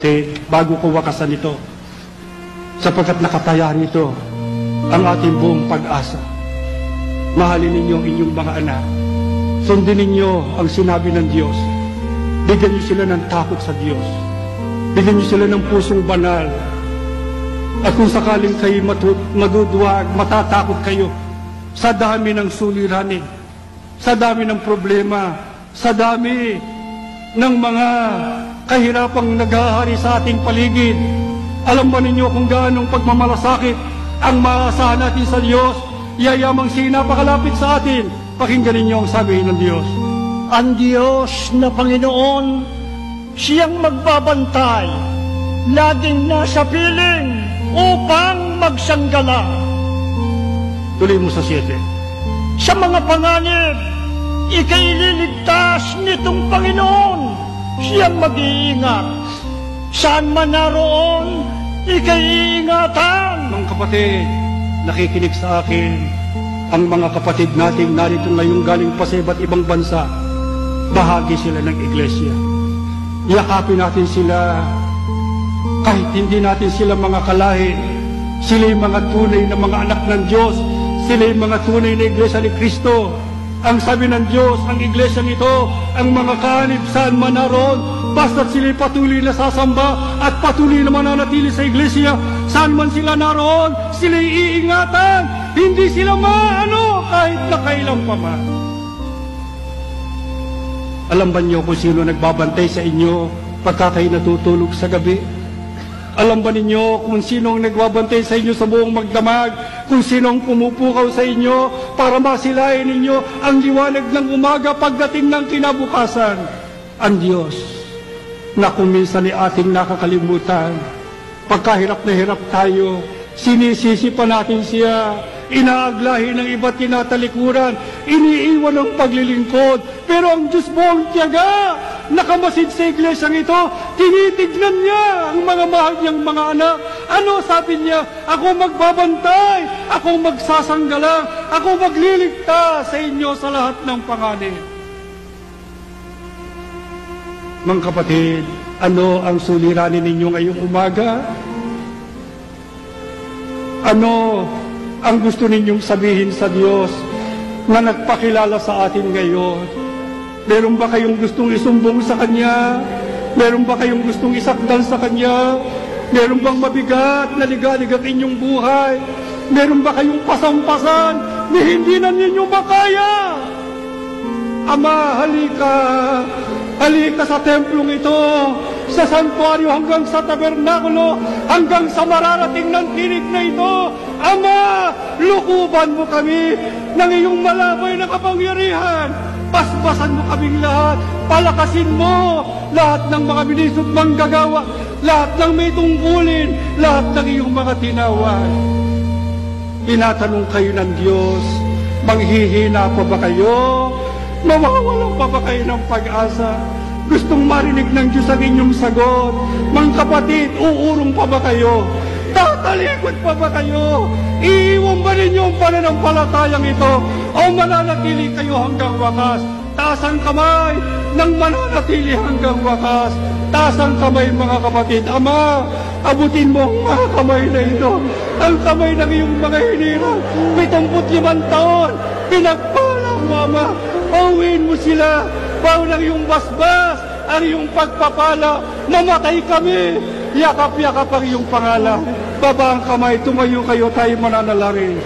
kapatid, bago ko wakasan ito, sapagkat nakataya nito ang ating buong pag-asa. Mahalin ninyo ang inyong mga anak. Sundin ninyo ang sinabi ng Diyos. Bigyan niyo sila ng takot sa Diyos. Bigyan niyo sila ng pusong banal. At kung sakaling kayo maduduwag, matatakot kayo sa dami ng suliranin, sa dami ng problema, sa dami ng mga kahirapang naghahari sa ating paligid. Alam ba ninyo kung gaanong pagmamalasakit ang maasahan natin sa Diyos? Yayamang siya napakalapit sa atin. Pakinggan ninyo ang sabihin ng Diyos. Ang Diyos na Panginoon, siyang magbabantay, laging nasa piling upang magsanggala. Tuloy mo sa 7. Sa mga panganib, ikaililigtas nitong Panginoon, siyang mag-iingat. Saan man naroon, ikaiingatan. Mga kapatid, nakikinig sa akin, ang mga kapatid nating narito ngayong galing pa sa iba't ibang bansa, bahagi sila ng iglesia. Yakapin natin sila, kahit hindi natin sila mga kalahi, sila yung mga tunay na mga anak ng Diyos, sila yung mga tunay na iglesia ni Kristo. Ang sabi ng Diyos, ang iglesia nito, ang mga kanib saan man naroon, basta't sila'y patuloy na sasamba at patuloy na mananatili sa iglesia, saan man sila naroon, sila'y iingatan, hindi sila maano kahit na kailan pa man. Alam ba niyo kung sino nagbabantay sa inyo pagka kayo natutulog sa gabi? Alam ba ninyo kung sino ang nagbabantay sa inyo sa buong magdamag? Kung sino ang pumupukaw sa inyo para masilayan ninyo ang liwanag ng umaga pagdating ng kinabukasan? Ang Diyos na kung minsan ay ating nakakalimutan. Pagkahirap na hirap tayo, sinisisi pa natin siya. Inaaglahi ng iba't tinatalikuran, iniiwan ng paglilingkod. Pero ang Diyos buong tiyaga, nakamasid sa iglesyang ito, tinitignan niya ang mga mahal niyang mga anak. Ano sabi niya? Ako magbabantay, ako magsasanggalang, ako magliligtas sa inyo sa lahat ng panganib. Mga kapatid, ano ang suliranin ninyo ngayong umaga? Ano ang gusto ninyong sabihin sa Diyos na nagpakilala sa atin ngayon? Meron ba kayong gustong isumbong sa Kanya? Meron ba kayong gustong isakdal sa Kanya? Meron bang mabigat na ligalig ang inyong buhay? Meron ba kayong pasampasan na hindi na ninyo makaya? Ama, halika. Halika sa templong ito, sa santuaryo hanggang sa tabernakulo, hanggang sa mararating ng tinig na ito. Ama, lukuban mo kami ng iyong malabay na kapangyarihan. Paspasan mo kaming lahat, palakasin mo lahat ng mga binisot manggagawa, lahat ng may tungkulin, lahat ng iyong mga tinawan. Tinatanong kayo ng Diyos, manghihina pa ba kayo? Mawawalan pa ba kayo ng pag-asa? Gustong marinig ng Diyos ang inyong sagot. Mga kapatid, uurong pa ba kayo? Tatalikod pa ba kayo? Iiwan ba ninyo ang pananampalatayang ito? O mananatili kayo hanggang wakas? Taas ang kamay ng mananatili hanggang wakas. Taas ang kamay, mga kapatid. Ama, abutin mo ang mga kamay na ito. Ang kamay ng iyong mga hinirang. 75 taon, pinagpalang mo, Ama. Pauwiin mo sila. Pauwi ng iyong basbas, ang iyong pagpapala. Mamatay kami. Yakap-yakap ang iyong pangalan. Baba ang kamay, tumayo kayo, tayo mananalangin.